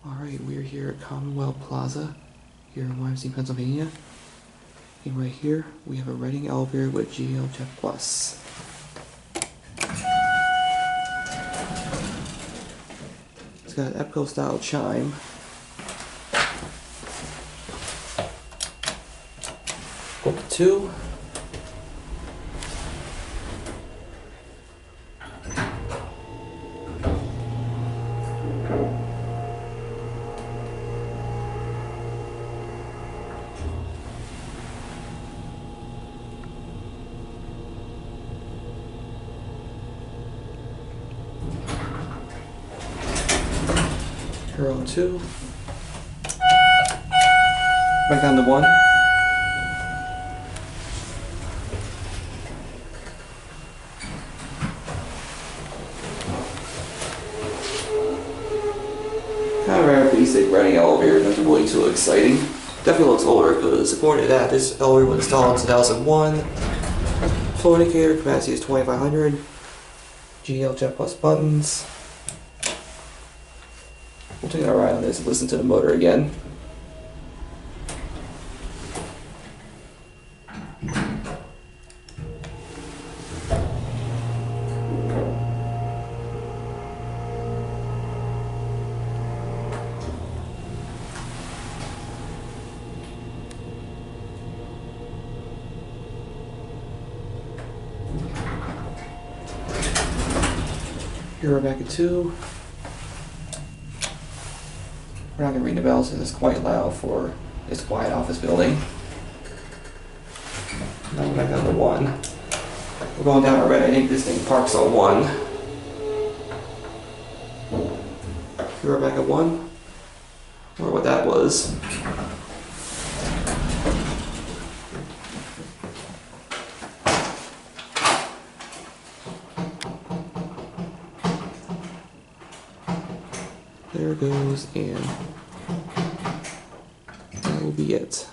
Alright, we're here at Commonwealth Plaza, here in Wyomissing, Pennsylvania. And right here, we have a Reading elevator with GAL Jetplus. It's got an EPCO style chime. Book 2. Hero 2. Back down to 1. Kind of very basic Reading elevator, nothing really too exciting. Definitely looks older because according to that, this elevator was installed in 2001. Floor indicator capacity is 2,500. GAL Jetplus buttons. We'll take a ride on this and listen to the motor again. Here we're back at 2. We're not going to ring the bells because it's quite loud for this quiet office building. Now we're back down to 1. We're going down already. I think this thing parks on 1. Here we're back at 1. Or what that was. There it goes, and that will be it.